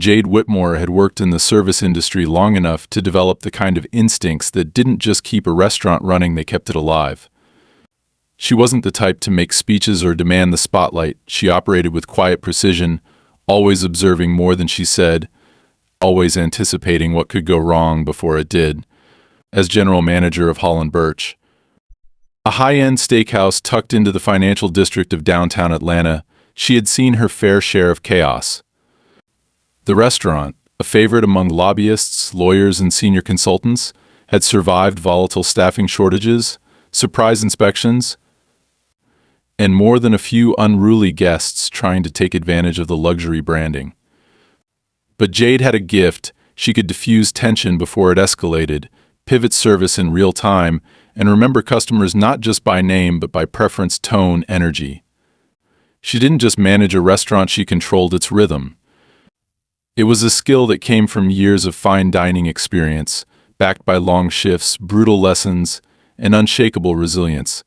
Jade Whitmore had worked in the service industry long enough to develop the kind of instincts that didn't just keep a restaurant running, they kept it alive. She wasn't the type to make speeches or demand the spotlight. She operated with quiet precision, always observing more than she said, always anticipating what could go wrong before it did. As general manager of Holland Birch, a high-end steakhouse tucked into the financial district of downtown Atlanta, she had seen her fair share of chaos. The restaurant, a favorite among lobbyists, lawyers, and senior consultants, had survived volatile staffing shortages, surprise inspections, and more than a few unruly guests trying to take advantage of the luxury branding. But Jade had a gift. She could diffuse tension before it escalated, pivot service in real time, and remember customers not just by name but by preference, tone, energy. She didn't just manage a restaurant, she controlled its rhythm. It was a skill that came from years of fine dining experience, backed by long shifts, brutal lessons, and unshakable resilience.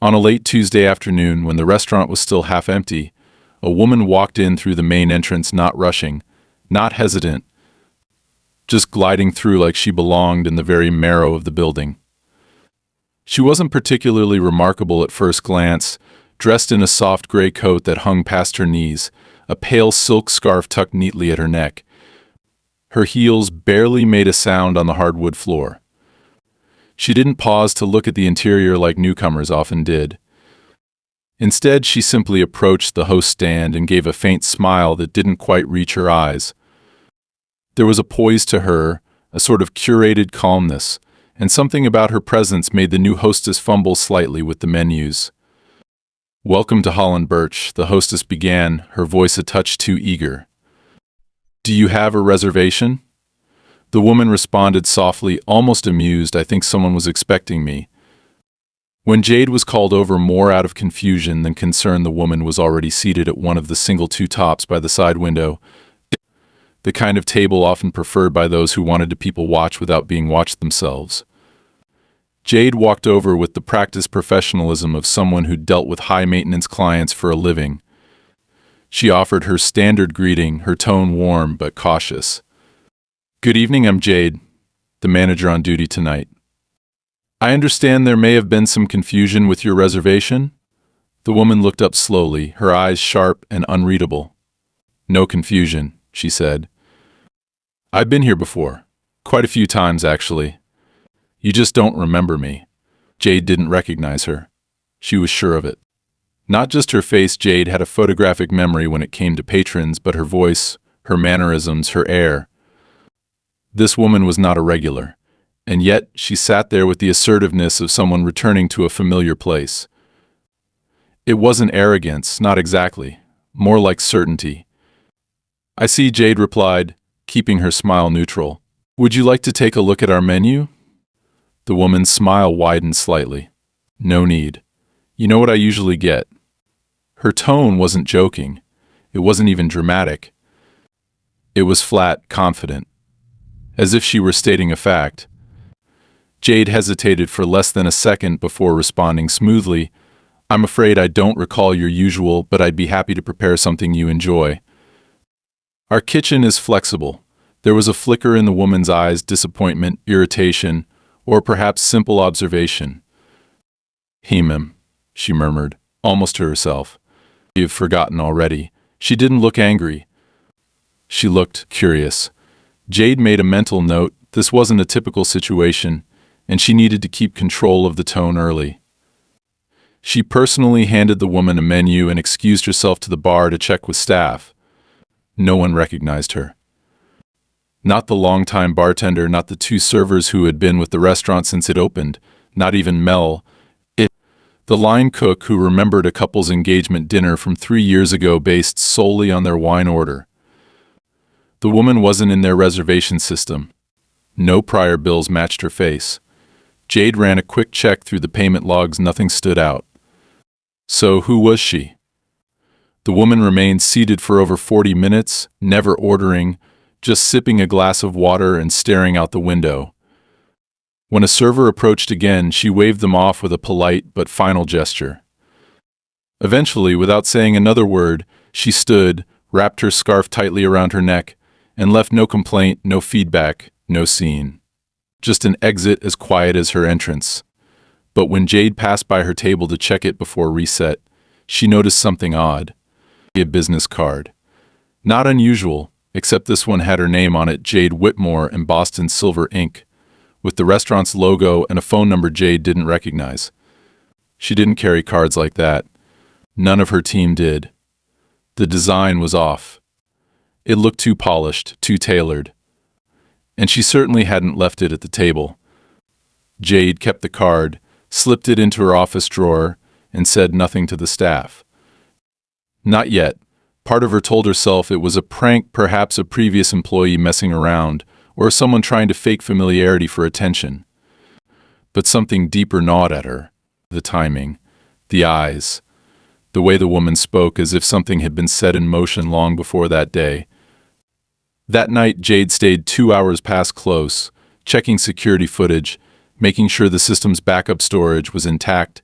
On a late Tuesday afternoon, when the restaurant was still half empty, a woman walked in through the main entrance, not rushing, not hesitant, just gliding through like she belonged in the very marrow of the building. She wasn't particularly remarkable at first glance, dressed in a soft gray coat that hung past her knees, a pale silk scarf tucked neatly at her neck. Her heels barely made a sound on the hardwood floor. She didn't pause to look at the interior like newcomers often did. Instead, she simply approached the host stand and gave a faint smile that didn't quite reach her eyes. There was a poise to her, a sort of curated calmness, and something about her presence made the new hostess fumble slightly with the menus. "Welcome to Holland Birch," the hostess began, her voice a touch too eager. "Do you have a reservation?" The woman responded softly, almost amused. "I think someone was expecting me." When Jade was called over more out of confusion than concern, the woman was already seated at one of the single two tops by the side window, the kind of table often preferred by those who wanted to people watch without being watched themselves. Jade walked over with the practiced professionalism of someone who dealt with high-maintenance clients for a living. She offered her standard greeting, her tone warm but cautious. "Good evening, I'm Jade, the manager on duty tonight. I understand there may have been some confusion with your reservation?" The woman looked up slowly, her eyes sharp and unreadable. "No confusion," she said. "I've been here before. Quite a few times, actually. You just don't remember me." Jade didn't recognize her. She was sure of it. Not just her face, Jade had a photographic memory when it came to patrons, but her voice, her mannerisms, her air. This woman was not a regular, and yet she sat there with the assertiveness of someone returning to a familiar place. It wasn't arrogance, not exactly, more like certainty. "I see," Jade replied, keeping her smile neutral. "Would you like to take a look at our menu?" The woman's smile widened slightly. "No need. You know what I usually get." Her tone wasn't joking. It wasn't even dramatic. It was flat, confident, as if she were stating a fact. Jade hesitated for less than a second before responding smoothly, "I'm afraid I don't recall your usual, but I'd be happy to prepare something you enjoy." "Our kitchen is flexible." There was a flicker in the woman's eyes, disappointment, irritation, or perhaps simple observation. "Hemim," she murmured, almost to herself. "You've forgotten already." She didn't look angry. She looked curious. Jade made a mental note. This wasn't a typical situation, and she needed to keep control of the tone early. She personally handed the woman a menu and excused herself to the bar to check with staff. No one recognized her. Not the longtime bartender, not the two servers who had been with the restaurant since it opened, not even Mel, the line cook who remembered a couple's engagement dinner from 3 years ago based solely on their wine order. The woman wasn't in their reservation system. No prior bills matched her face. Jade ran a quick check through the payment logs. Nothing stood out. So who was she? The woman remained seated for over 40 minutes, never ordering, just sipping a glass of water and staring out the window. When a server approached again, she waved them off with a polite but final gesture. Eventually, without saying another word, she stood, wrapped her scarf tightly around her neck, and left no complaint, no feedback, no scene. Just an exit as quiet as her entrance. But when Jade passed by her table to check it before reset, she noticed something odd. A business card. Not unusual, except this one had her name on it, Jade Whitmore, embossed in silver ink, with the restaurant's logo and a phone number Jade didn't recognize. She didn't carry cards like that. None of her team did. The design was off. It looked too polished, too tailored. And she certainly hadn't left it at the table. Jade kept the card, slipped it into her office drawer, and said nothing to the staff. Not yet. Part of her told herself it was a prank, perhaps a previous employee messing around, or someone trying to fake familiarity for attention. But something deeper gnawed at her. The timing, the eyes, the way the woman spoke as if something had been set in motion long before that day. That night, Jade stayed 2 hours past close, checking security footage, making sure the system's backup storage was intact,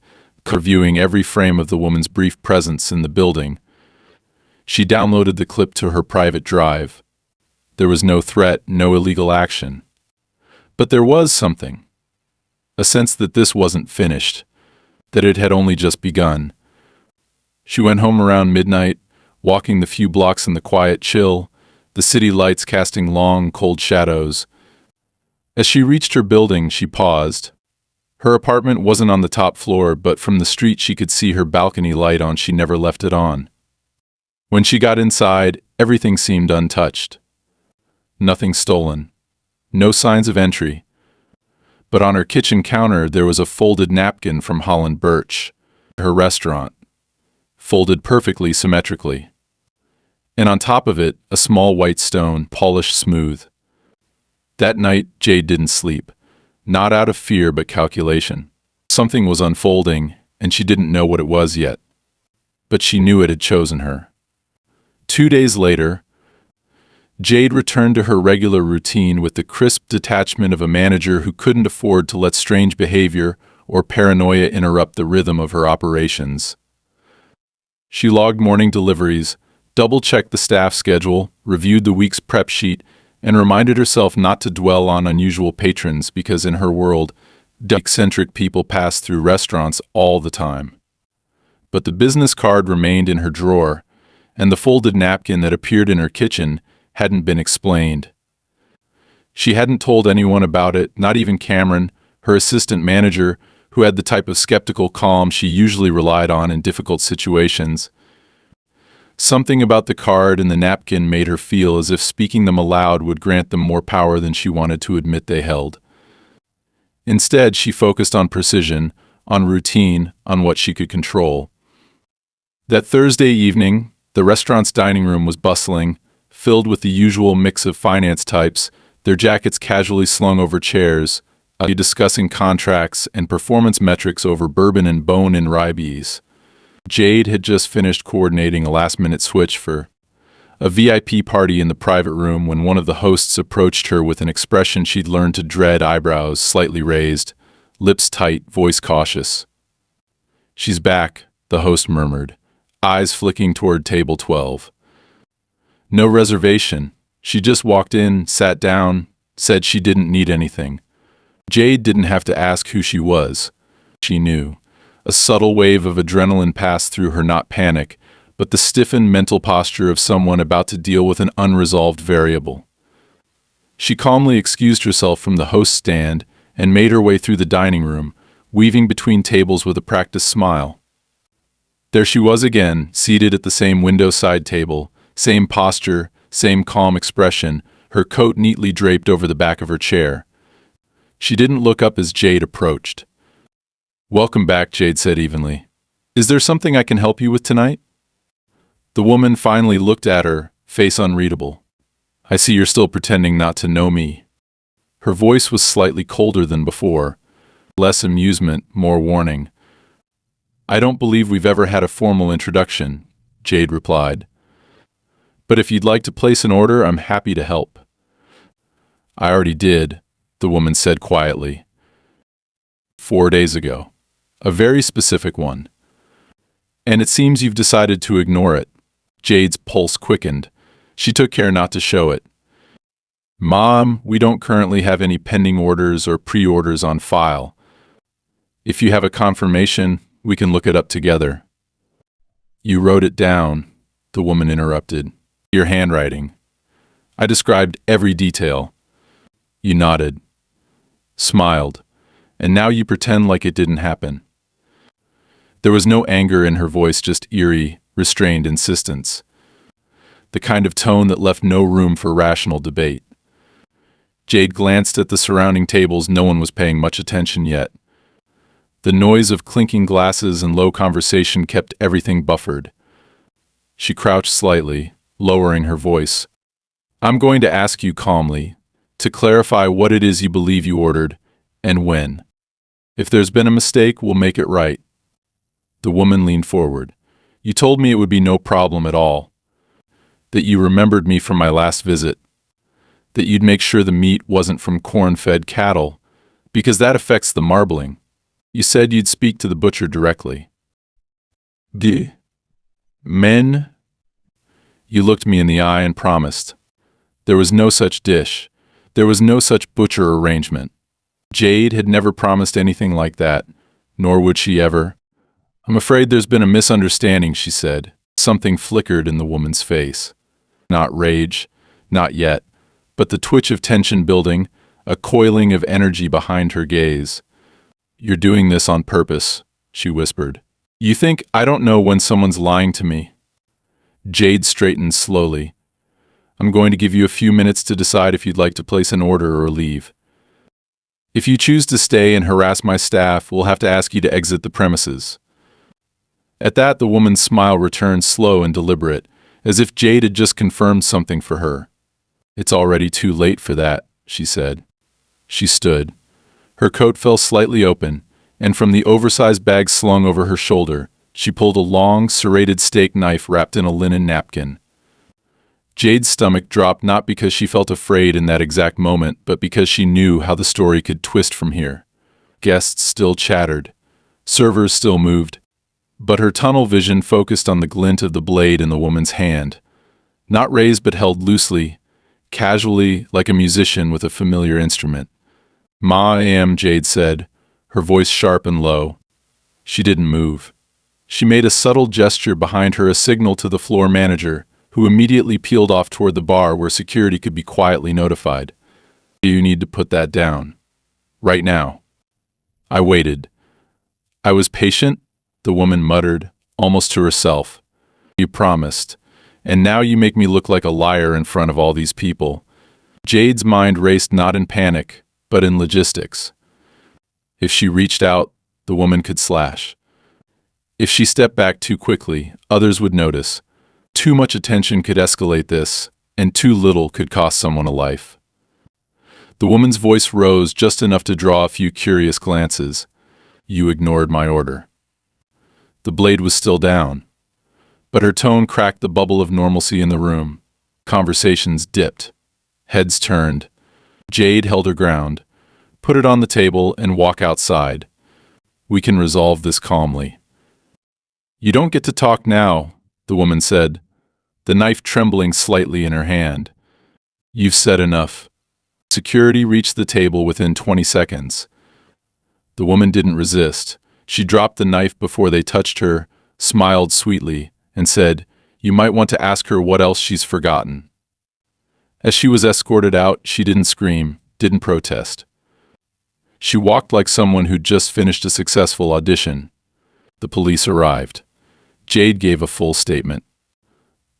reviewing every frame of the woman's brief presence in the building. She downloaded the clip to her private drive. There was no threat, no illegal action. But there was something. A sense that this wasn't finished, that it had only just begun. She went home around midnight, walking the few blocks in the quiet chill, the city lights casting long, cold shadows. As she reached her building, she paused. Her apartment wasn't on the top floor, but from the street she could see her balcony light on. She never left it on. When she got inside, everything seemed untouched. Nothing stolen. No signs of entry. But on her kitchen counter there was a folded napkin from Holland Birch, her restaurant, folded perfectly symmetrically. And on top of it, a small white stone, polished smooth. That night, Jade didn't sleep, not out of fear but calculation. Something was unfolding, and she didn't know what it was yet. But she knew it had chosen her. 2 days later, Jade returned to her regular routine with the crisp detachment of a manager who couldn't afford to let strange behavior or paranoia interrupt the rhythm of her operations. She logged morning deliveries, double-checked the staff schedule, reviewed the week's prep sheet, and reminded herself not to dwell on unusual patrons because in her world, eccentric people passed through restaurants all the time. But the business card remained in her drawer, and the folded napkin that appeared in her kitchen hadn't been explained. She hadn't told anyone about it, not even Cameron, her assistant manager, who had the type of skeptical calm she usually relied on in difficult situations. Something about the card and the napkin made her feel as if speaking them aloud would grant them more power than she wanted to admit they held. Instead, she focused on precision, on routine, on what she could control. That Thursday evening, the restaurant's dining room was bustling, filled with the usual mix of finance types, their jackets casually slung over chairs, discussing contracts and performance metrics over bourbon and bone and ribes. Jade had just finished coordinating a last-minute switch for a VIP party in the private room when one of the hosts approached her with an expression she'd learned to dread, eyebrows slightly raised, lips tight, voice cautious. "She's back," the host murmured, eyes flicking toward table 12. No reservation. She just walked in, sat down, said she didn't need anything. Jade didn't have to ask who she was. She knew. A subtle wave of adrenaline passed through her, not panic, but the stiffened mental posture of someone about to deal with an unresolved variable. She calmly excused herself from the host stand and made her way through the dining room, weaving between tables with a practiced smile. There she was again, seated at the same window-side table, same posture, same calm expression, her coat neatly draped over the back of her chair. She didn't look up as Jade approached. "Welcome back," Jade said evenly. "Is there something I can help you with tonight?" The woman finally looked at her, face unreadable. "I see you're still pretending not to know me." Her voice was slightly colder than before, less amusement, more warning. "I don't believe we've ever had a formal introduction," Jade replied. "But if you'd like to place an order, I'm happy to help." "I already did," the woman said quietly. 4 days ago. A very specific one. And it seems you've decided to ignore it." Jade's pulse quickened. She took care not to show it. Mom, we don't currently have any pending orders or pre-orders on file. If you have a confirmation, we can look it up together. You wrote it down, the woman interrupted. Your handwriting. I described every detail. You nodded, smiled, and now you pretend like it didn't happen. There was no anger in her voice, just eerie, restrained insistence. The kind of tone that left no room for rational debate. Jade glanced at the surrounding tables. No one was paying much attention yet. The noise of clinking glasses and low conversation kept everything buffered. She crouched slightly, lowering her voice. I'm going to ask you calmly to clarify what it is you believe you ordered and when. If there's been a mistake, we'll make it right. The woman leaned forward. You told me it would be no problem at all. That you remembered me from my last visit. That you'd make sure the meat wasn't from corn-fed cattle, because that affects the marbling. You said you'd speak to the butcher directly. Men? You looked me in the eye and promised. There was no such dish. There was no such butcher arrangement. Jade had never promised anything like that, nor would she ever. I'm afraid there's been a misunderstanding, she said. Something flickered in the woman's face. Not rage, not yet, but the twitch of tension building, a coiling of energy behind her gaze. You're doing this on purpose, she whispered. You think I don't know when someone's lying to me? Jade straightened slowly. I'm going to give you a few minutes to decide if you'd like to place an order or leave. If you choose to stay and harass my staff, we'll have to ask you to exit the premises. At that, the woman's smile returned, slow and deliberate, as if Jade had just confirmed something for her. It's already too late for that, she said. She stood. Her coat fell slightly open, and from the oversized bag slung over her shoulder, she pulled a long, serrated steak knife wrapped in a linen napkin. Jade's stomach dropped, not because she felt afraid in that exact moment, but because she knew how the story could twist from here. Guests still chattered. Servers still moved. But her tunnel vision focused on the glint of the blade in the woman's hand. Not raised but held loosely, casually, like a musician with a familiar instrument. I am, Jade said, her voice sharp and low. She didn't move. She made a subtle gesture behind her, a signal to the floor manager, who immediately peeled off toward the bar where security could be quietly notified. You need to put that down. Right now. I waited. I was patient, the woman muttered, almost to herself. You promised. And now you make me look like a liar in front of all these people. Jade's mind raced not in panic, but in logistics. If she reached out, the woman could slash. If she stepped back too quickly, others would notice. Too much attention could escalate this, and too little could cost someone a life. The woman's voice rose just enough to draw a few curious glances. You ignored my order. The blade was still down, but her tone cracked the bubble of normalcy in the room. Conversations dipped. Heads turned. Jade held her ground, put it on the table, and walked outside. We can resolve this calmly. You don't get to talk now, the woman said, the knife trembling slightly in her hand. You've said enough. Security reached the table within 20 seconds. The woman didn't resist. She dropped the knife before they touched her, smiled sweetly, and said, You might want to ask her what else she's forgotten. As she was escorted out, she didn't scream, didn't protest. She walked like someone who'd just finished a successful audition. The police arrived. Jade gave a full statement.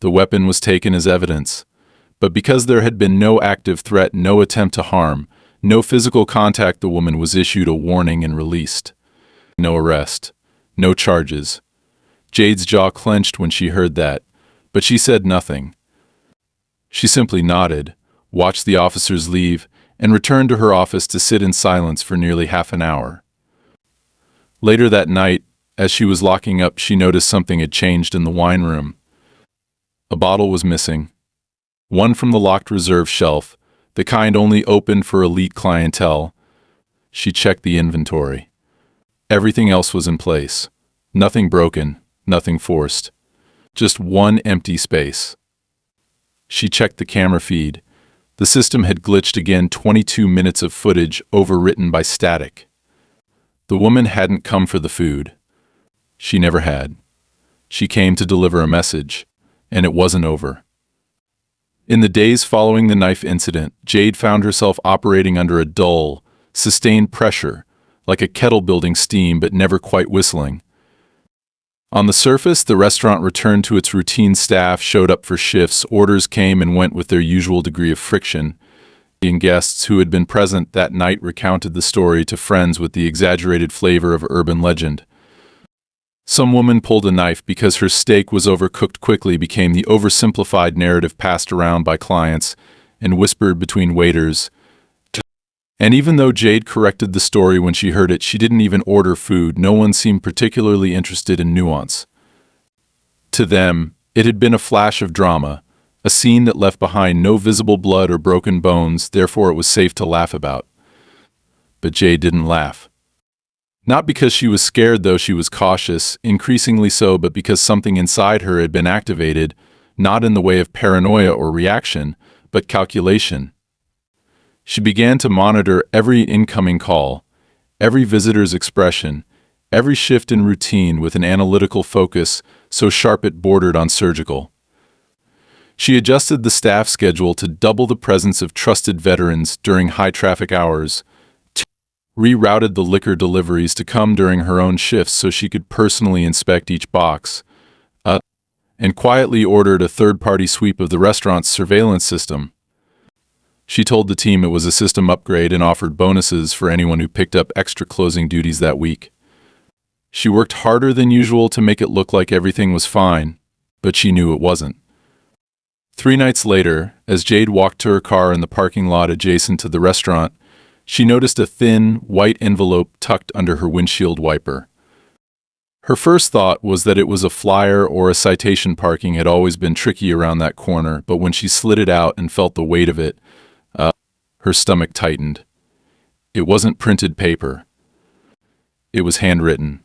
The weapon was taken as evidence, but because there had been no active threat, no attempt to harm, no physical contact, the woman was issued a warning and released. No arrest, no charges. Jade's jaw clenched when she heard that, but she said nothing. She simply nodded, watched the officers leave, and returned to her office to sit in silence for nearly half an hour. Later that night, as she was locking up, she noticed something had changed in the wine room. A bottle was missing. One from the locked reserve shelf, the kind only opened for elite clientele. She checked the inventory. Everything else was in place. Nothing broken, nothing forced. Just one empty space. She checked the camera feed. The system had glitched again, 22 minutes of footage overwritten by static. The woman hadn't come for the food. She never had. She came to deliver a message, and it wasn't over. In the days following the knife incident, Jade found herself operating under a dull, sustained pressure, like a kettle building steam but never quite whistling. On the surface, the restaurant returned to its routine. Staff showed up for shifts, orders came and went with their usual degree of friction. Guests who had been present that night recounted the story to friends with the exaggerated flavor of urban legend. Some woman pulled a knife because her steak was overcooked quickly became the oversimplified narrative passed around by clients and whispered between waiters. And even though Jade corrected the story when she heard it, she didn't even order food. No one seemed particularly interested in nuance. To them, it had been a flash of drama, a scene that left behind no visible blood or broken bones, therefore it was safe to laugh about. But Jade didn't laugh. Not because she was scared, though she was cautious, increasingly so, but because something inside her had been activated, not in the way of paranoia or reaction, but calculation. She began to monitor every incoming call, every visitor's expression, every shift in routine with an analytical focus so sharp it bordered on surgical. She adjusted the staff schedule to double the presence of trusted veterans during high-traffic hours, rerouted the liquor deliveries to come during her own shifts so she could personally inspect each box, and quietly ordered a third-party sweep of the restaurant's surveillance system. She told the team it was a system upgrade and offered bonuses for anyone who picked up extra closing duties that week. She worked harder than usual to make it look like everything was fine, but she knew it wasn't. 3 nights later, as Jade walked to her car in the parking lot adjacent to the restaurant, she noticed a thin, white envelope tucked under her windshield wiper. Her first thought was that it was a flyer or a citation. Parking had always been tricky around that corner, but when she slid it out and felt the weight of it, her stomach tightened. It wasn't printed paper. It was handwritten.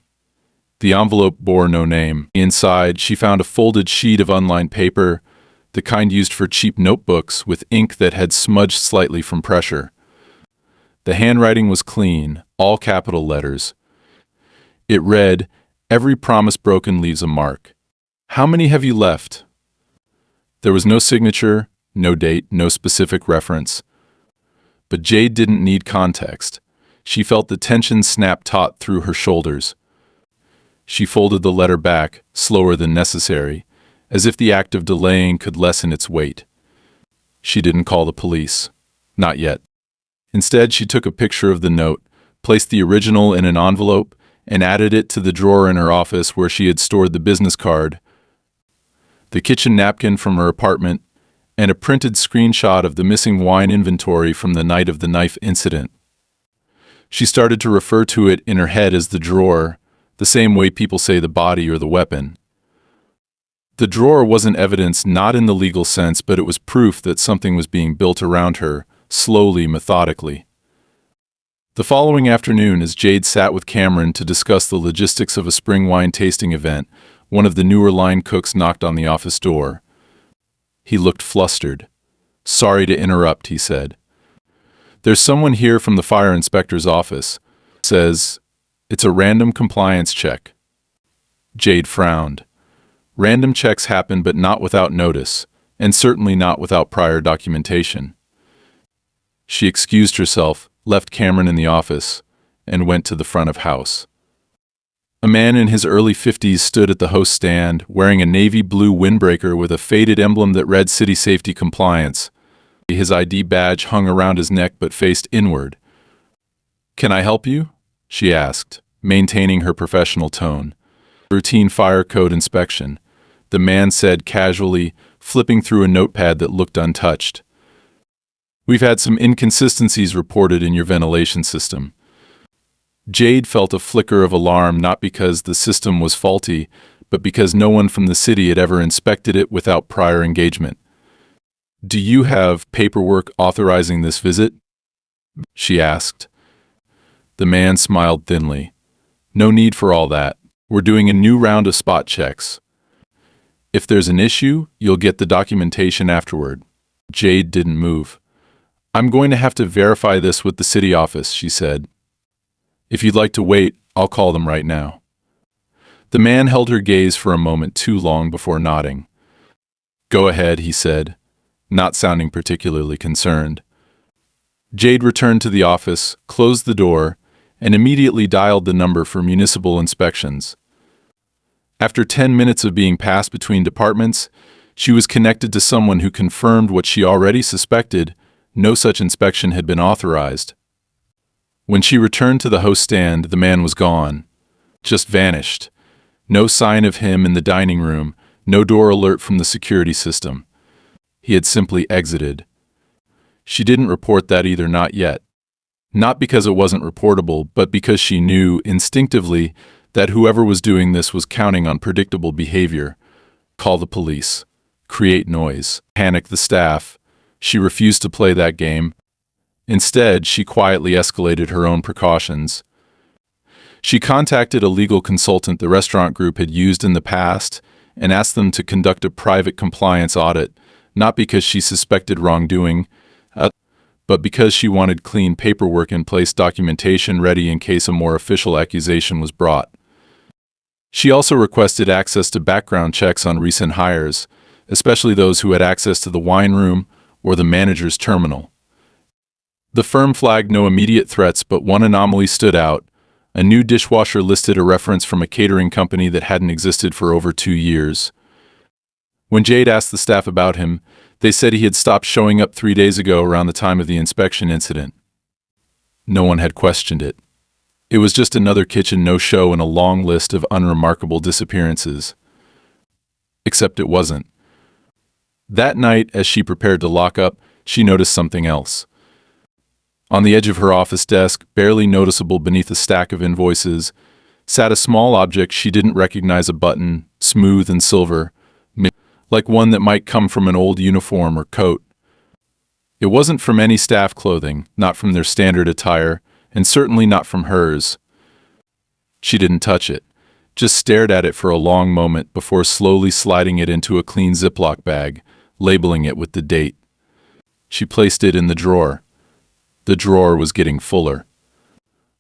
The envelope bore no name. Inside, she found a folded sheet of unlined paper, the kind used for cheap notebooks, with ink that had smudged slightly from pressure. The handwriting was clean, all capital letters. It read, "Every promise broken leaves a mark. How many have you left?" There was no signature, no date, no specific reference. But Jade didn't need context. She felt the tension snap taut through her shoulders. She folded the letter back, slower than necessary, as if the act of delaying could lessen its weight. She didn't call the police. Not yet. Instead, she took a picture of the note, placed the original in an envelope, and added it to the drawer in her office where she had stored the business card, the kitchen napkin from her apartment, and a printed screenshot of the missing wine inventory from the night of the knife incident. She started to refer to it in her head as the drawer, the same way people say the body or the weapon. The drawer wasn't evidence, not in the legal sense, but it was proof that something was being built around her, slowly, methodically. The following afternoon, as Jade sat with Cameron to discuss the logistics of a spring wine tasting event, one of the newer line cooks knocked on the office door. He looked flustered. "Sorry to interrupt," he said. "There's someone here from the fire inspector's office. Says it's a random compliance check." Jade frowned. Random checks happen, but not without notice, and certainly not without prior documentation. She excused herself, left Cameron in the office, and went to the front of house. A man in his early 50s stood at the host stand, wearing a navy blue windbreaker with a faded emblem that read City Safety Compliance. His ID badge hung around his neck but faced inward. "Can I help you?" she asked, maintaining her professional tone. "Routine fire code inspection," the man said casually, flipping through a notepad that looked untouched. "We've had some inconsistencies reported in your ventilation system." Jade felt a flicker of alarm, not because the system was faulty, but because no one from the city had ever inspected it without prior engagement. "Do you have paperwork authorizing this visit?" she asked. The man smiled thinly. "No need for all that. We're doing a new round of spot checks." If there's an issue, you'll get the documentation afterward. Jade didn't move. I'm going to have to verify this with the city office, she said. If you'd like to wait, I'll call them right now. The man held her gaze for a moment too long before nodding. Go ahead, he said, not sounding particularly concerned. Jade returned to the office, closed the door, and immediately dialed the number for municipal inspections. After 10 minutes of being passed between departments, she was connected to someone who confirmed what she already suspected: no such inspection had been authorized. When she returned to the host stand, the man was gone. Just vanished. No sign of him in the dining room, no door alert from the security system. He had simply exited. She didn't report that either, not yet. Not because it wasn't reportable, but because she knew, instinctively, that whoever was doing this was counting on predictable behavior. Call the police. Create noise. Panic the staff. She refused to play that game. Instead, she quietly escalated her own precautions. She contacted a legal consultant the restaurant group had used in the past and asked them to conduct a private compliance audit, not because she suspected wrongdoing, but because she wanted clean paperwork in place, documentation ready in case a more official accusation was brought. She also requested access to background checks on recent hires, especially those who had access to the wine room or the manager's terminal. The firm flagged no immediate threats, but one anomaly stood out. A new dishwasher listed a reference from a catering company that hadn't existed for over 2 years. When Jade asked the staff about him, they said he had stopped showing up 3 days ago around the time of the inspection incident. No one had questioned it. It was just another kitchen no-show in a long list of unremarkable disappearances. Except it wasn't. That night, as she prepared to lock up, she noticed something else. On the edge of her office desk, barely noticeable beneath a stack of invoices, sat a small object she didn't recognize: a button, smooth and silver, like one that might come from an old uniform or coat. It wasn't from any staff clothing, not from their standard attire, and certainly not from hers. She didn't touch it, just stared at it for a long moment before slowly sliding it into a clean Ziploc bag, labeling it with the date. She placed it in the drawer. The drawer was getting fuller.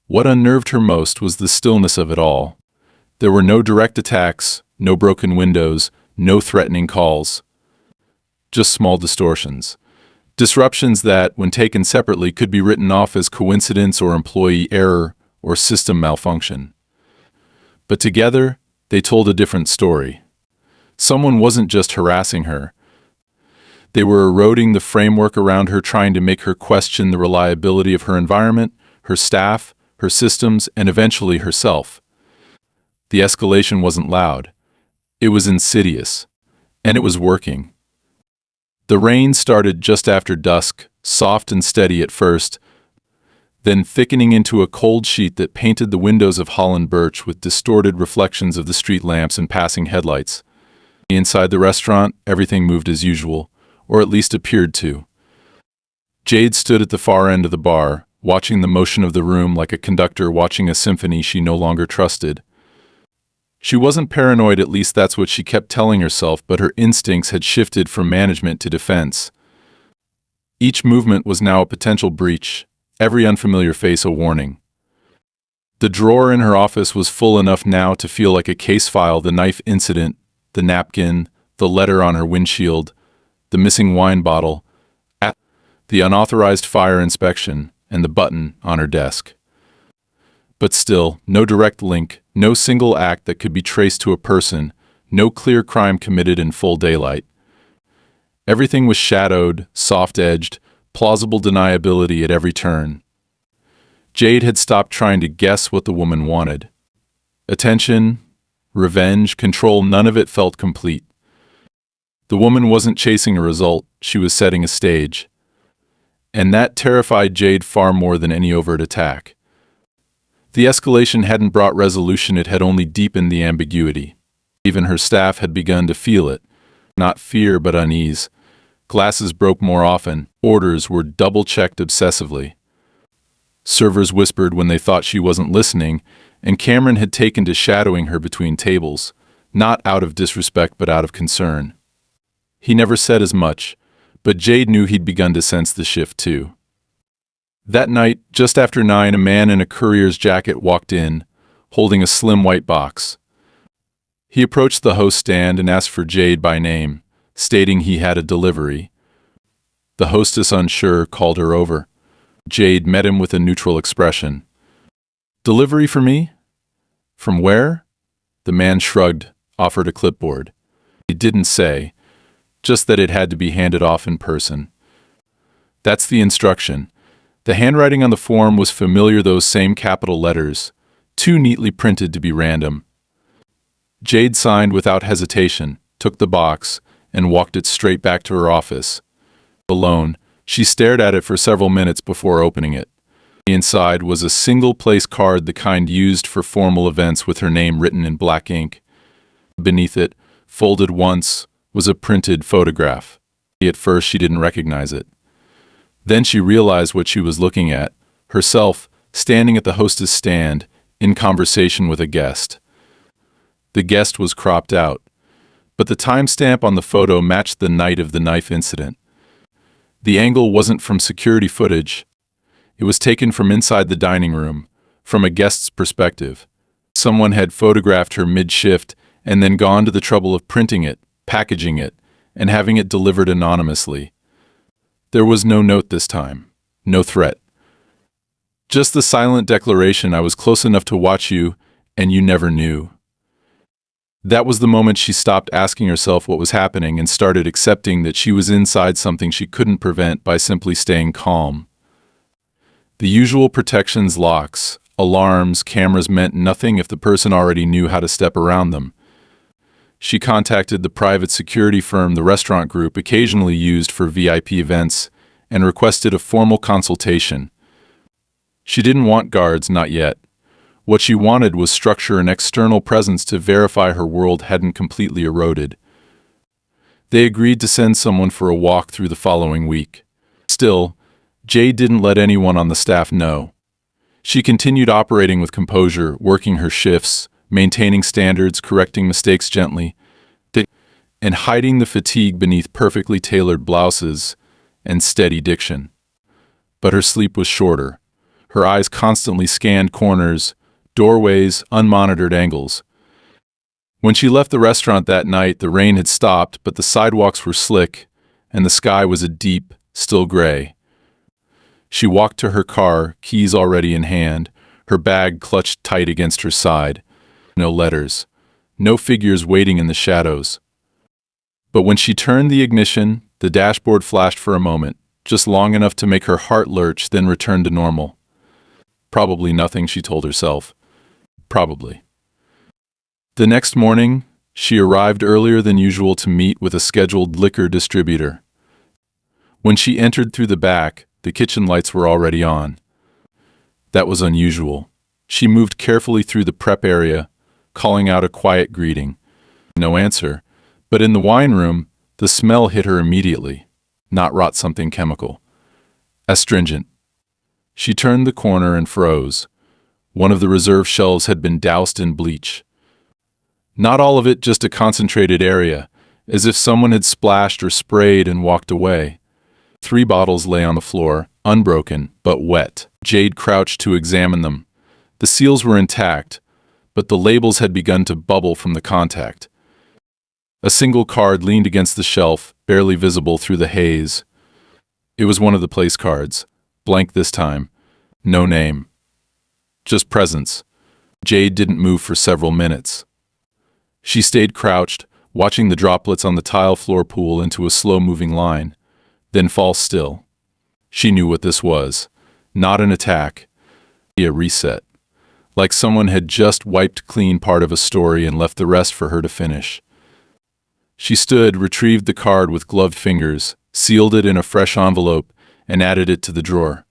What unnerved her most was the stillness of it all. There were no direct attacks, no broken windows, no threatening calls. Just small distortions. Disruptions that, when taken separately, could be written off as coincidence or employee error or system malfunction. But together, they told a different story. Someone wasn't just harassing her. They were eroding the framework around her, trying to make her question the reliability of her environment, her staff, her systems, and eventually herself. The escalation wasn't loud. It was insidious. And it was working. The rain started just after dusk, soft and steady at first, then thickening into a cold sheet that painted the windows of Holland birch with distorted reflections of the street lamps and passing headlights. Inside the restaurant, everything moved as usual, or at least appeared to. Jade stood at the far end of the bar, watching the motion of the room like a conductor watching a symphony she no longer trusted. She wasn't paranoid, at least that's what she kept telling herself, but her instincts had shifted from management to defense. Each movement was now a potential breach, every unfamiliar face a warning. The drawer in her office was full enough now to feel like a case file: the knife incident, the napkin, the letter on her windshield, the missing wine bottle, the unauthorized fire inspection, and the button on her desk. But still, no direct link, no single act that could be traced to a person, no clear crime committed in full daylight. Everything was shadowed, soft-edged, plausible deniability at every turn. Jade had stopped trying to guess what the woman wanted. Attention, revenge, control, none of it felt complete. The woman wasn't chasing a result, she was setting a stage. And that terrified Jade far more than any overt attack. The escalation hadn't brought resolution, it had only deepened the ambiguity. Even her staff had begun to feel it. Not fear, but unease. Glasses broke more often, orders were double-checked obsessively. Servers whispered when they thought she wasn't listening, and Cameron had taken to shadowing her between tables, not out of disrespect but out of concern. He never said as much, but Jade knew he'd begun to sense the shift too. That night, just after 9, a man in a courier's jacket walked in, holding a slim white box. He approached the host stand and asked for Jade by name, stating he had a delivery. The hostess, unsure, called her over. Jade met him with a neutral expression. "Delivery for me? From where?" The man shrugged, offered a clipboard. He didn't say, just that it had to be handed off in person. That's the instruction. The handwriting on the form was familiar, those same capital letters, too neatly printed to be random. Jade signed without hesitation, took the box, and walked it straight back to her office. Alone, she stared at it for several minutes before opening it. Inside was a single-place card, the kind used for formal events, with her name written in black ink. Beneath it, folded once, was a printed photograph. At first she didn't recognize it. Then she realized what she was looking at, herself standing at the hostess stand, in conversation with a guest. The guest was cropped out, but the timestamp on the photo matched the night of the knife incident. The angle wasn't from security footage. It was taken from inside the dining room, from a guest's perspective. Someone had photographed her mid-shift and then gone to the trouble of printing it, packaging it, and having it delivered anonymously. There was no note this time, no threat. Just the silent declaration, "I was close enough to watch you, and you never knew." That was the moment she stopped asking herself what was happening and started accepting that she was inside something she couldn't prevent by simply staying calm. The usual protections, locks, alarms, cameras meant nothing if the person already knew how to step around them. She contacted the private security firm the restaurant group occasionally used for VIP events and requested a formal consultation. She didn't want guards, not yet. What she wanted was structure and external presence to verify her world hadn't completely eroded. They agreed to send someone for a walk through the following week. Still, Jade didn't let anyone on the staff know. She continued operating with composure, working her shifts, maintaining standards, correcting mistakes gently, and hiding the fatigue beneath perfectly tailored blouses and steady diction. But her sleep was shorter. Her eyes constantly scanned corners, doorways, unmonitored angles. When she left the restaurant that night, the rain had stopped, but the sidewalks were slick, and the sky was a deep, still gray. She walked to her car, keys already in hand, her bag clutched tight against her side. No letters, no figures waiting in the shadows. But when she turned the ignition, the dashboard flashed for a moment, just long enough to make her heart lurch, then return to normal. Probably nothing, she told herself. Probably. The next morning, she arrived earlier than usual to meet with a scheduled liquor distributor. When she entered through the back, the kitchen lights were already on. That was unusual. She moved carefully through the prep area, calling out a quiet greeting. No answer, but in the wine room, the smell hit her immediately. Not rot, something chemical. Astringent. She turned the corner and froze. One of the reserve shelves had been doused in bleach. Not all of it, just a concentrated area, as if someone had splashed or sprayed and walked away. 3 bottles lay on the floor, unbroken, but wet. Jade crouched to examine them. The seals were intact, but the labels had begun to bubble from the contact. A single card leaned against the shelf, barely visible through the haze. It was one of the place cards, blank this time. No name. Just presence. Jade didn't move for several minutes. She stayed crouched, watching the droplets on the tile floor pool into a slow-moving line, then fall still. She knew what this was. Not an attack. A reset. Like someone had just wiped clean part of a story and left the rest for her to finish. She stood, retrieved the card with gloved fingers, sealed it in a fresh envelope, and added it to the drawer.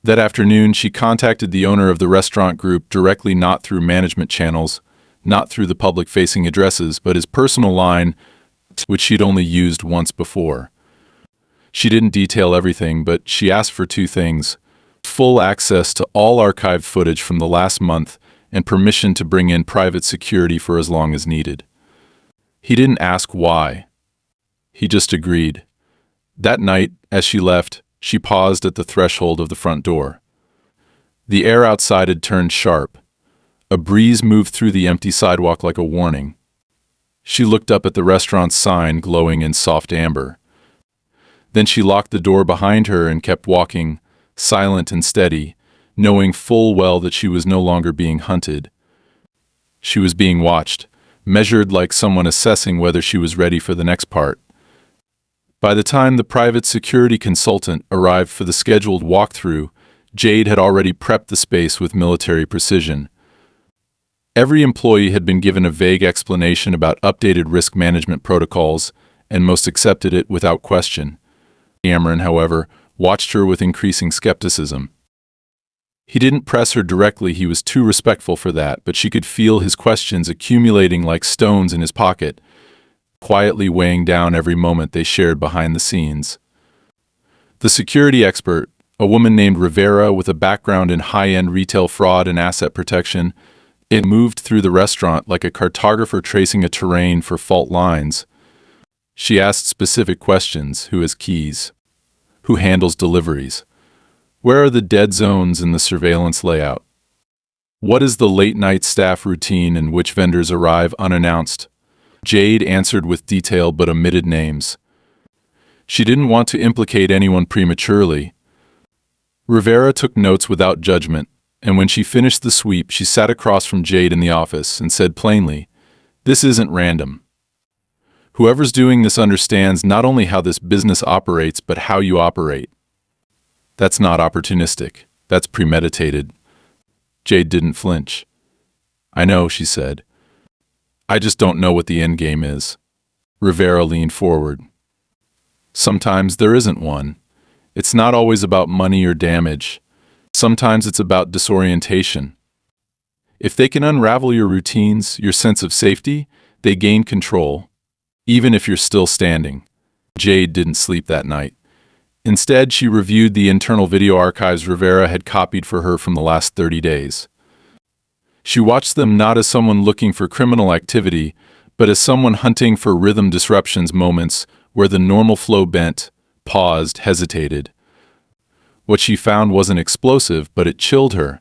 That afternoon, she contacted the owner of the restaurant group directly, not through management channels, not through the public-facing addresses, but his personal line, which she'd only used once before. She didn't detail everything, but she asked for 2 things: full access to all archived footage from the last month and permission to bring in private security for as long as needed. He didn't ask why. He just agreed. That night, as she left, she paused at the threshold of the front door. The air outside had turned sharp. A breeze moved through the empty sidewalk like a warning. She looked up at the restaurant's sign glowing in soft amber. Then she locked the door behind her and kept walking, silent and steady, knowing full well that she was no longer being hunted. She was being watched, measured like someone assessing whether she was ready for the next part. By the time the private security consultant arrived for the scheduled walkthrough, Jade had already prepped the space with military precision. Every employee had been given a vague explanation about updated risk management protocols, and most accepted it without question. Cameron, however, watched her with increasing skepticism. He didn't press her directly, he was too respectful for that, but she could feel his questions accumulating like stones in his pocket, quietly weighing down every moment they shared behind the scenes. The security expert, a woman named Rivera with a background in high-end retail fraud and asset protection, it moved through the restaurant like a cartographer tracing a terrain for fault lines. She asked specific questions: who has keys? Who handles deliveries? Where are the dead zones in the surveillance layout? What is the late-night staff routine and which vendors arrive unannounced? Jade answered with detail but omitted names. She didn't want to implicate anyone prematurely. Rivera took notes without judgment, and when she finished the sweep, she sat across from Jade in the office and said plainly, "This isn't random. Whoever's doing this understands not only how this business operates, but how you operate. That's not opportunistic. That's premeditated." Jade didn't flinch. "I know," she said. "I just don't know what the end game is." Rivera leaned forward. "Sometimes there isn't one. It's not always about money or damage. Sometimes it's about disorientation. If they can unravel your routines, your sense of safety, they gain control, even if you're still standing." Jade didn't sleep that night. Instead, she reviewed the internal video archives Rivera had copied for her from the last 30 days. She watched them not as someone looking for criminal activity, but as someone hunting for rhythm disruptions, moments where the normal flow bent, paused, hesitated. What she found wasn't explosive, but it chilled her.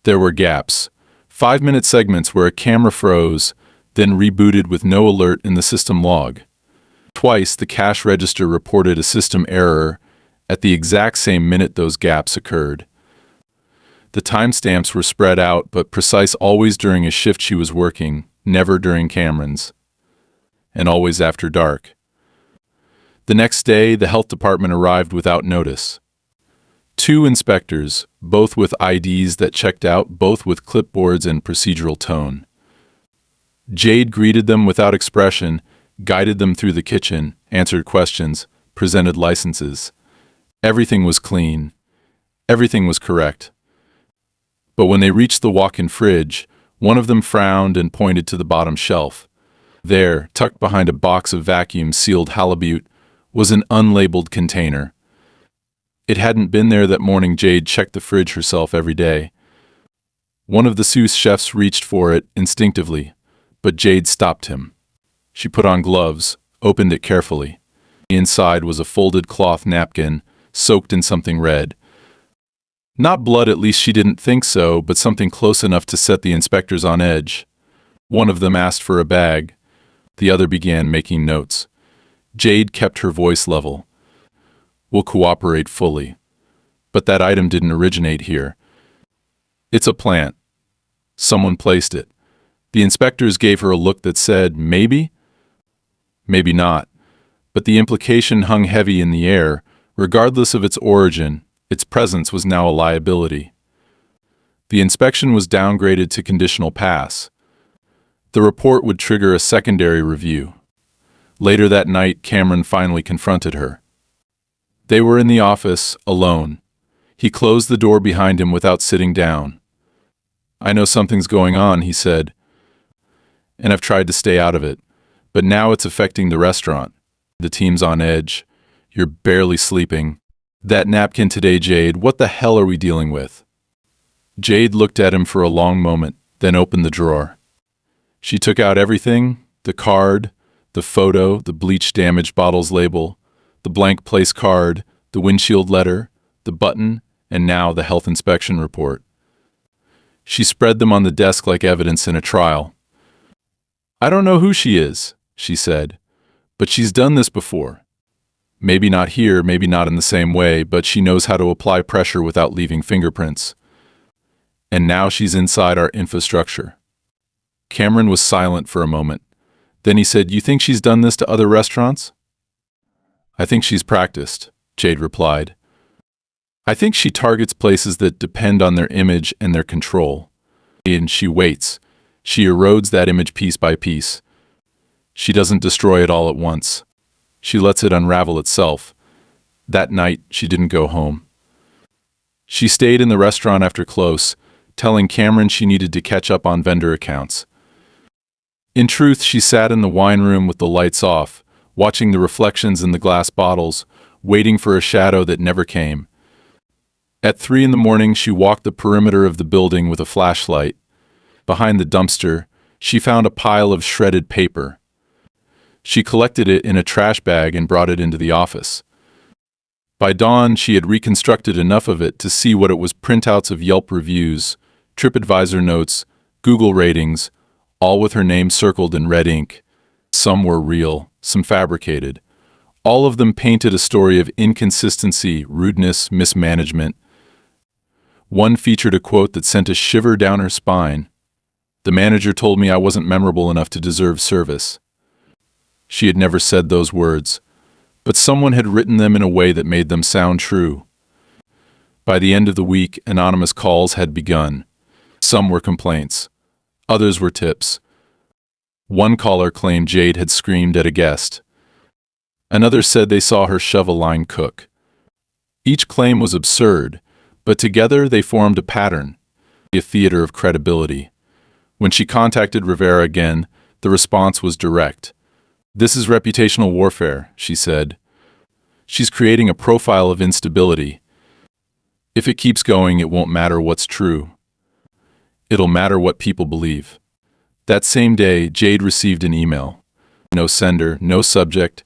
There were gaps, 5-minute segments where a camera froze, then rebooted with no alert in the system log. Twice, the cash register reported a system error at the exact same minute those gaps occurred. The timestamps were spread out, but precise, always during a shift she was working, never during Cameron's, and always after dark. The next day, the health department arrived without notice. 2 inspectors, both with IDs that checked out, both with clipboards and procedural tone. Jade greeted them without expression, guided them through the kitchen, answered questions, presented licenses. Everything was clean. Everything was correct. But when they reached the walk-in fridge, one of them frowned and pointed to the bottom shelf. There, tucked behind a box of vacuum-sealed halibut, was an unlabeled container. It hadn't been there that morning. Jade checked the fridge herself every day. One of the sous chefs reached for it instinctively, but Jade stopped him. She put on gloves, opened it carefully. Inside was a folded cloth napkin, soaked in something red. Not blood, at least she didn't think so, but something close enough to set the inspectors on edge. One of them asked for a bag. The other began making notes. Jade kept her voice level. "We'll cooperate fully. But that item didn't originate here. It's a plant. Someone placed it." The inspectors gave her a look that said, maybe? Maybe not. But the implication hung heavy in the air. Regardless of its origin, its presence was now a liability. The inspection was downgraded to conditional pass. The report would trigger a secondary review. Later that night, Cameron finally confronted her. They were in the office, alone. He closed the door behind him without sitting down. "I know something's going on," he said, "and I've tried to stay out of it. But now it's affecting the restaurant. The team's on edge. You're barely sleeping. That napkin today, Jade, what the hell are we dealing with?" Jade looked at him for a long moment, then opened the drawer. She took out everything: the card, the photo, the bleach damaged bottles label, the blank place card, the windshield letter, the button, and now the health inspection report. She spread them on the desk like evidence in a trial. "I don't know who she is," she said, "but she's done this before. Maybe not here, maybe not in the same way, but she knows how to apply pressure without leaving fingerprints. And now she's inside our infrastructure." Cameron was silent for a moment. Then he said, "You think she's done this to other restaurants?" "I think she's practiced," Jade replied. "I think she targets places that depend on their image and their control. And she waits. She erodes that image piece by piece. She doesn't destroy it all at once. She lets it unravel itself. That night, she didn't go home. She stayed in the restaurant after close, telling Cameron she needed to catch up on vendor accounts. In truth, she sat in the wine room with the lights off, watching the reflections in the glass bottles, waiting for a shadow that never came. At 3 a.m, she walked the perimeter of the building with a flashlight. Behind the dumpster, she found a pile of shredded paper. She collected it in a trash bag and brought it into the office. By dawn, she had reconstructed enough of it to see what it was: printouts of Yelp reviews, TripAdvisor notes, Google ratings, all with her name circled in red ink. Some were real, some fabricated. All of them painted a story of inconsistency, rudeness, mismanagement. One featured a quote that sent a shiver down her spine. "The manager told me I wasn't memorable enough to deserve service." She had never said those words, but someone had written them in a way that made them sound true. By the end of the week, anonymous calls had begun. Some were complaints. Others were tips. One caller claimed Jade had screamed at a guest. Another said they saw her shove a line cook. Each claim was absurd, but together they formed a pattern, a theater of credibility. When she contacted Rivera again, the response was direct. "This is reputational warfare," she said. "She's creating a profile of instability. If it keeps going, it won't matter what's true. It'll matter what people believe." That same day, Jade received an email. No sender, no subject,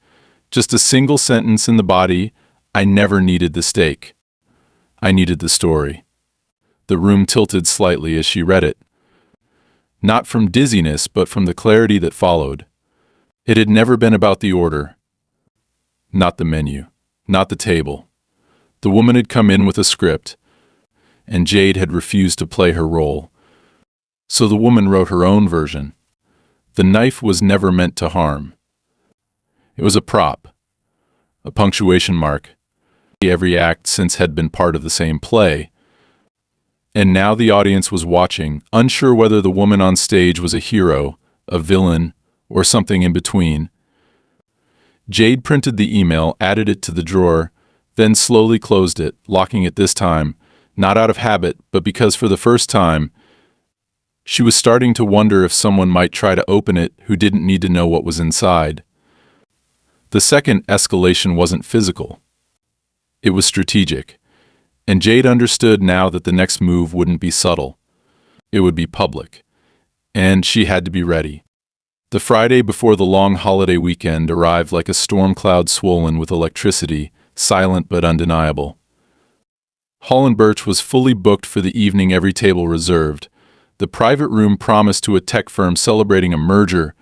just a single sentence in the body: "I never needed the steak. I needed the story." The room tilted slightly as she read it. Not from dizziness, but from the clarity that followed. It had never been about the order. Not the menu. Not the table. The woman had come in with a script, and Jade had refused to play her role. So the woman wrote her own version. The knife was never meant to harm. It was a prop, a punctuation mark. Every act since had been part of the same play. And now the audience was watching, unsure whether the woman on stage was a hero, a villain, or something in between. Jade printed the email, added it to the drawer, then slowly closed it, locking it this time, not out of habit, but because for the first time, she was starting to wonder if someone might try to open it who didn't need to know what was inside. The second escalation wasn't physical. It was strategic, and Jade understood now that the next move wouldn't be subtle. It would be public, and she had to be ready. The Friday before the long holiday weekend arrived like a storm cloud swollen with electricity, silent but undeniable. Hall & Birch was fully booked for the evening, every table reserved. The private room promised to a tech firm celebrating a merger,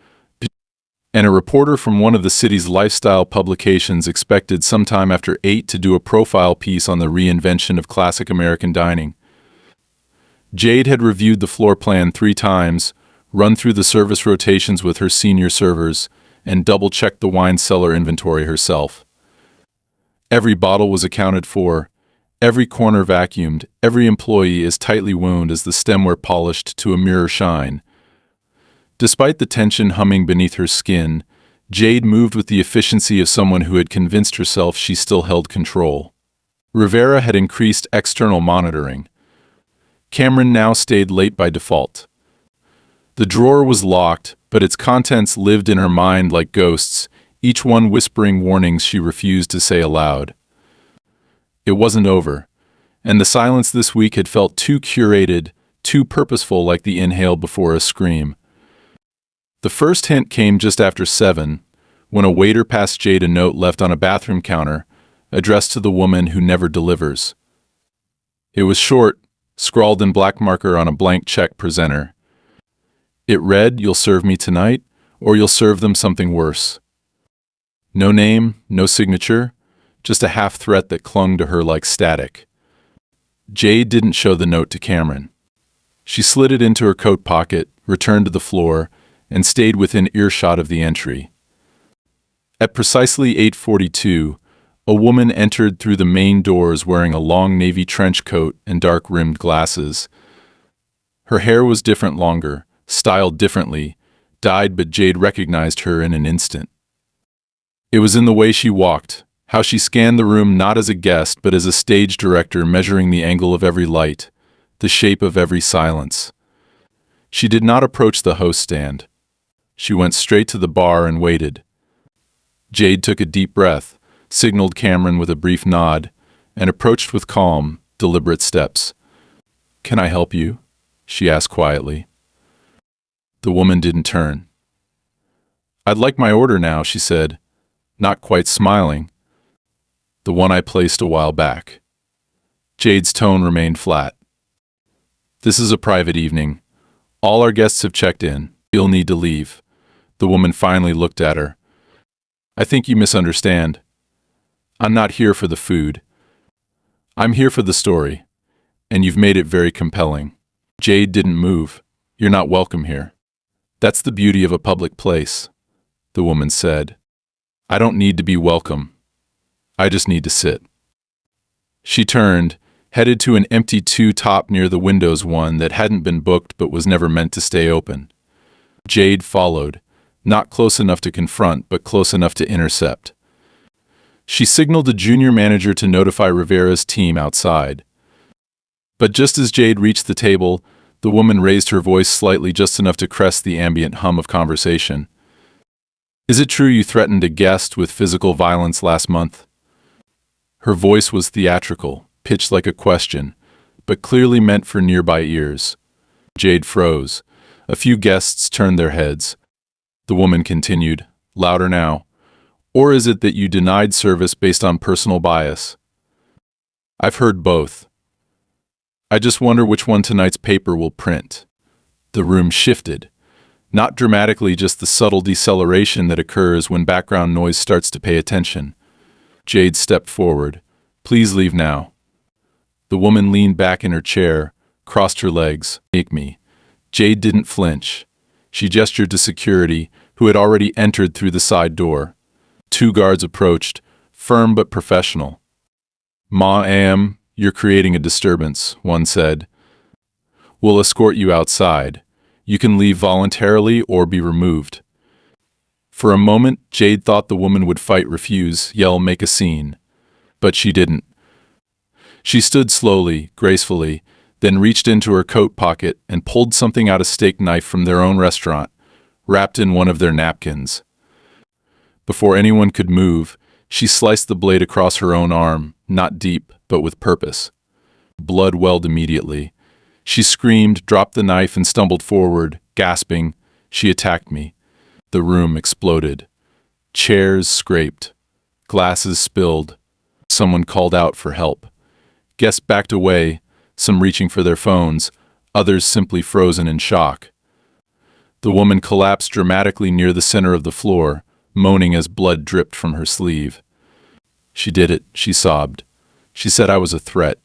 and a reporter from one of the city's lifestyle publications expected sometime after 8 to do a profile piece on the reinvention of classic American dining. Jade had reviewed the floor plan 3 times, run through the service rotations with her senior servers, and double-checked the wine cellar inventory herself. Every bottle was accounted for, every corner vacuumed, every employee as tightly wound as the stemware polished to a mirror shine. Despite the tension humming beneath her skin, Jade moved with the efficiency of someone who had convinced herself she still held control. Rivera had increased external monitoring. Cameron now stayed late by default. The drawer was locked, but its contents lived in her mind like ghosts, each one whispering warnings she refused to say aloud. It wasn't over, and the silence this week had felt too curated, too purposeful, like the inhale before a scream. The first hint came just after 7, when a waiter passed Jade a note left on a bathroom counter, addressed to the woman who never delivers. It was short, scrawled in black marker on a blank check presenter. It read, "You'll serve me tonight, or you'll serve them something worse." No name, no signature, just a half-threat that clung to her like static. Jade didn't show the note to Cameron. She slid it into her coat pocket, returned to the floor, and stayed within earshot of the entry. At precisely 8:42, a woman entered through the main doors wearing a long navy trench coat and dark-rimmed glasses. Her hair was different, longer, styled differently, dyed, but Jade recognized her in an instant. It was in the way she walked, how she scanned the room not as a guest but as a stage director measuring the angle of every light, the shape of every silence. She did not approach the host stand. She went straight to the bar and waited. Jade took a deep breath, signaled Cameron with a brief nod, and approached with calm, deliberate steps. "Can I help you?" she asked quietly. The woman didn't turn. "I'd like my order now," she said, not quite smiling. "The one I placed a while back." Jade's tone remained flat. "This is a private evening. All our guests have checked in. You'll need to leave." The woman finally looked at her. "I think you misunderstand. I'm not here for the food. I'm here for the story, and you've made it very compelling." Jade didn't move. "You're not welcome here." "That's the beauty of a public place," the woman said. "I don't need to be welcome. I just need to sit." She turned, headed to an empty two-top near the windows, one that hadn't been booked but was never meant to stay open. Jade followed, not close enough to confront, but close enough to intercept. She signaled a junior manager to notify Rivera's team outside. But just as Jade reached the table, the woman raised her voice slightly, just enough to crest the ambient hum of conversation. "Is it true you threatened a guest with physical violence last month?" Her voice was theatrical, pitched like a question, but clearly meant for nearby ears. Jade froze. A few guests turned their heads. The woman continued, louder now. "Or is it that you denied service based on personal bias?" "I've heard both. I just wonder which one tonight's paper will print." The room shifted. Not dramatically, just the subtle deceleration that occurs when background noise starts to pay attention. Jade stepped forward. "Please leave now." The woman leaned back in her chair, crossed her legs. "Take me." Jade didn't flinch. She gestured to security, who had already entered through the side door. 2 guards approached, firm but professional. "Ma'am, you're creating a disturbance," one said. "We'll escort you outside. You can leave voluntarily or be removed." For a moment, Jade thought the woman would fight, refuse, yell, make a scene. But she didn't. She stood slowly, gracefully, then reached into her coat pocket and pulled something out, a steak knife from their own restaurant, wrapped in one of their napkins. Before anyone could move, she sliced the blade across her own arm, not deep, but with purpose. Blood welled immediately. She screamed, dropped the knife, and stumbled forward, gasping. "She attacked me." The room exploded. Chairs scraped. Glasses spilled. Someone called out for help. Guests backed away, some reaching for their phones, others simply frozen in shock. The woman collapsed dramatically near the center of the floor, moaning as blood dripped from her sleeve. "She did it," she sobbed. "She said I was a threat.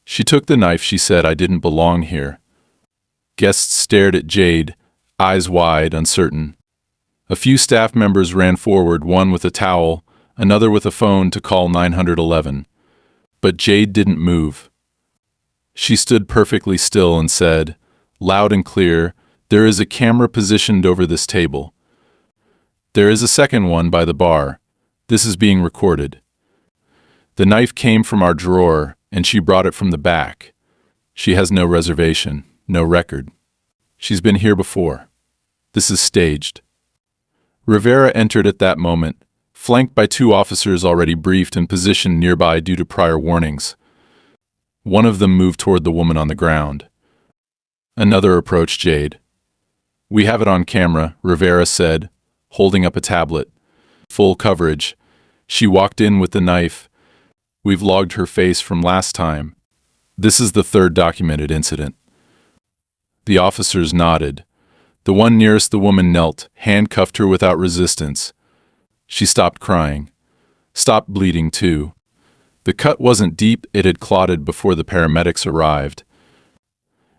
She took the knife. She said I didn't belong here." Guests stared at Jade, eyes wide, uncertain. A few staff members ran forward, one with a towel, another with a phone to call 911. But Jade didn't move. She stood perfectly still and said, loud and clear, "There is a camera positioned over this table. There is a second one by the bar. This is being recorded. The knife came from our drawer, and she brought it from the back. She has no reservation, no record. She's been here before. This is staged." Rivera entered at that moment, flanked by 2 officers already briefed and positioned nearby due to prior warnings. One of them moved toward the woman on the ground. Another approached Jade. "We have it on camera," Rivera said, holding up a tablet. "Full coverage. She walked in with the knife. We've logged her face from last time. This is the third documented incident." The officers nodded. The one nearest the woman knelt, handcuffed her without resistance. She stopped crying. Stopped bleeding, too. The cut wasn't deep, it had clotted before the paramedics arrived.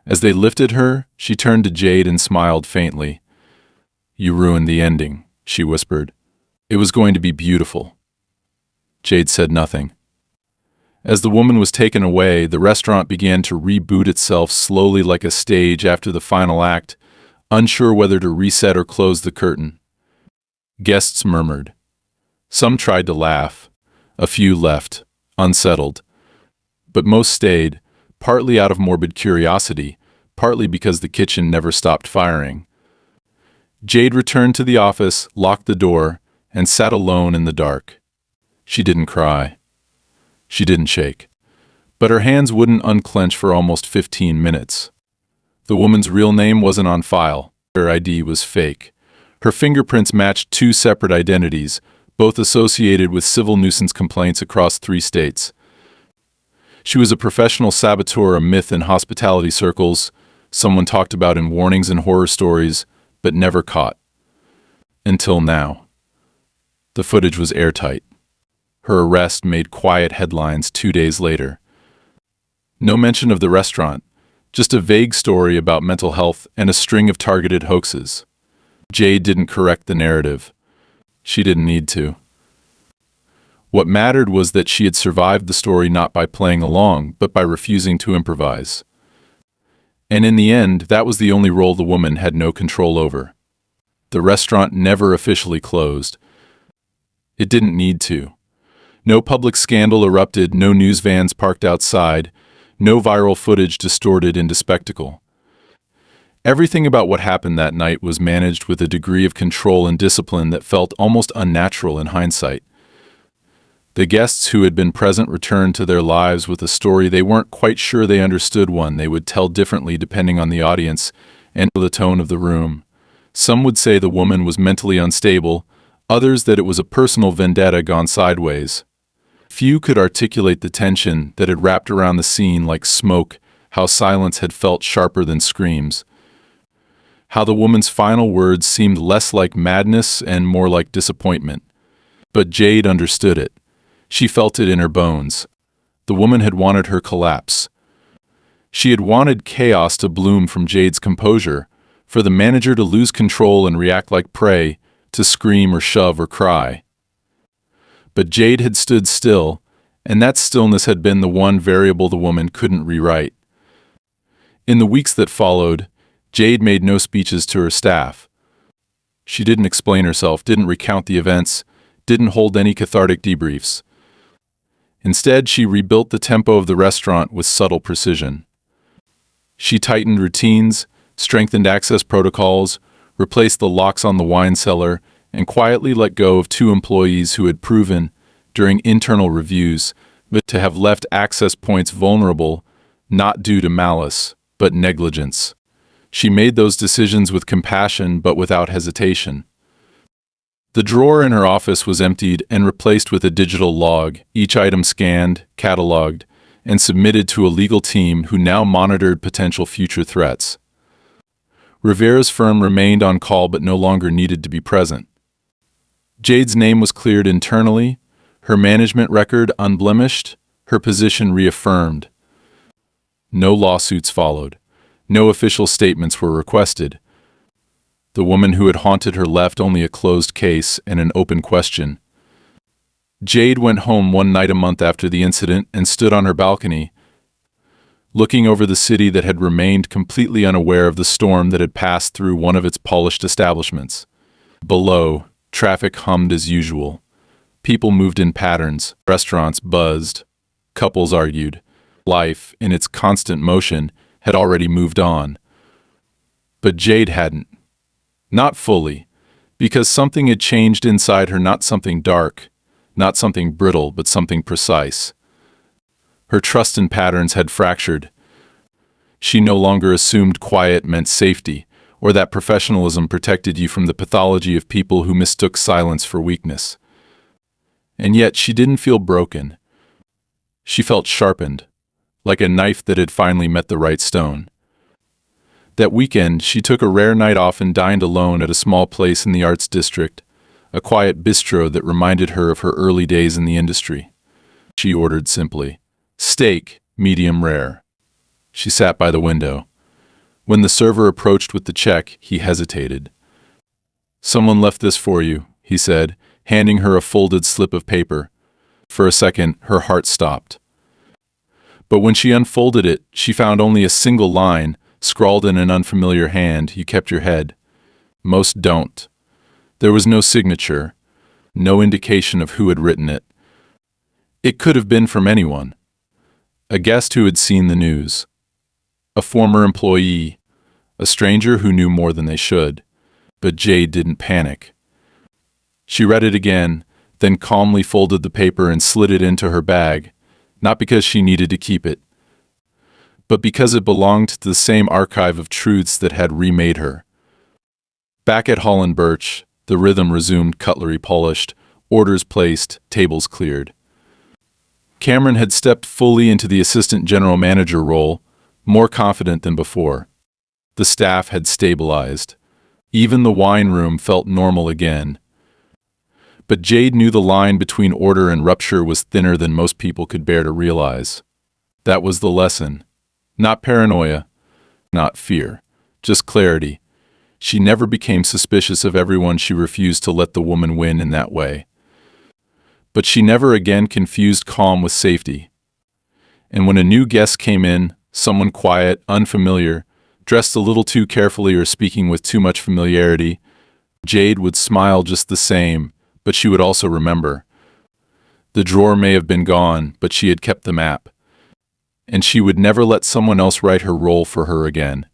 As they lifted her, she turned to Jade and smiled faintly. "You ruined the ending," she whispered. "It was going to be beautiful." Jade said nothing. As the woman was taken away, the restaurant began to reboot itself slowly like a stage after the final act, unsure whether to reset or close the curtain. Guests murmured. Some tried to laugh. A few left, unsettled. But most stayed, partly out of morbid curiosity, partly because the kitchen never stopped firing. Jade returned to the office, locked the door, and sat alone in the dark. She didn't cry. She didn't shake. But her hands wouldn't unclench for almost 15 minutes. The woman's real name wasn't on file. Her ID was fake. Her fingerprints matched two separate identities, both associated with civil nuisance complaints across 3 states. She was a professional saboteur, a myth in hospitality circles, someone talked about in warnings and horror stories, but never caught. Until now. The footage was airtight. Her arrest made quiet headlines 2 days later. No mention of the restaurant, just a vague story about mental health and a string of targeted hoaxes. Jade didn't correct the narrative. She didn't need to. What mattered was that she had survived the story not by playing along, but by refusing to improvise. And in the end, that was the only role the woman had no control over. The restaurant never officially closed. It didn't need to. No public scandal erupted, no news vans parked outside, no viral footage distorted into spectacle. Everything about what happened that night was managed with a degree of control and discipline that felt almost unnatural in hindsight. The guests who had been present returned to their lives with a story they weren't quite sure they understood, one they would tell differently depending on the audience and the tone of the room. Some would say the woman was mentally unstable, others that it was a personal vendetta gone sideways. Few could articulate the tension that had wrapped around the scene like smoke, how silence had felt sharper than screams. How the woman's final words seemed less like madness and more like disappointment. But Jade understood it. She felt it in her bones. The woman had wanted her collapse. She had wanted chaos to bloom from Jade's composure, for the manager to lose control and react like prey, to scream or shove or cry. But Jade had stood still, and that stillness had been the one variable the woman couldn't rewrite. In the weeks that followed, Jade made no speeches to her staff. She didn't explain herself, didn't recount the events, didn't hold any cathartic debriefs. Instead, she rebuilt the tempo of the restaurant with subtle precision. She tightened routines, strengthened access protocols, replaced the locks on the wine cellar, and quietly let go of 2 employees who had proven, during internal reviews, to have left access points vulnerable, not due to malice, but negligence. She made those decisions with compassion but without hesitation. The drawer in her office was emptied and replaced with a digital log, each item scanned, cataloged, and submitted to a legal team who now monitored potential future threats. Rivera's firm remained on call but no longer needed to be present. Jade's name was cleared internally, her management record unblemished, her position reaffirmed. No lawsuits followed. No official statements were requested. The woman who had haunted her left only a closed case and an open question. Jade went home one night a month after the incident and stood on her balcony, looking over the city that had remained completely unaware of the storm that had passed through one of its polished establishments. Below, traffic hummed as usual. People moved in patterns, restaurants buzzed, couples argued. Life, in its constant motion, had already moved on. But Jade hadn't. Not fully, because something had changed inside her, not something dark, not something brittle, but something precise. Her trust in patterns had fractured. She no longer assumed quiet meant safety, or that professionalism protected you from the pathology of people who mistook silence for weakness. And yet she didn't feel broken. She felt sharpened, like a knife that had finally met the right stone. That weekend, she took a rare night off and dined alone at a small place in the Arts District, a quiet bistro that reminded her of her early days in the industry. She ordered simply, "Steak, medium rare." She sat by the window. When the server approached with the check, he hesitated. "Someone left this for you," he said, handing her a folded slip of paper. For a second, her heart stopped. But when she unfolded it, she found only a single line, scrawled in an unfamiliar hand. "You kept your head." Most don't. There was no signature, no indication of who had written it. It could have been from anyone. A guest who had seen the news. A former employee. A stranger who knew more than they should. But Jade didn't panic. She read it again, then calmly folded the paper and slid it into her bag, not because she needed to keep it, but because it belonged to the same archive of truths that had remade her. Back at Hall and Birch, the rhythm resumed, cutlery polished, orders placed, tables cleared. Cameron had stepped fully into the assistant general manager role, more confident than before. The staff had stabilized. Even the wine room felt normal again. But Jade knew the line between order and rupture was thinner than most people could bear to realize. That was the lesson. Not paranoia, not fear, just clarity. She never became suspicious of everyone. She refused to let the woman win in that way. But she never again confused calm with safety. And when a new guest came in, someone quiet, unfamiliar, dressed a little too carefully or speaking with too much familiarity, Jade would smile just the same, but she would also remember. The drawer may have been gone, but she had kept the map. And she would never let someone else write her role for her again.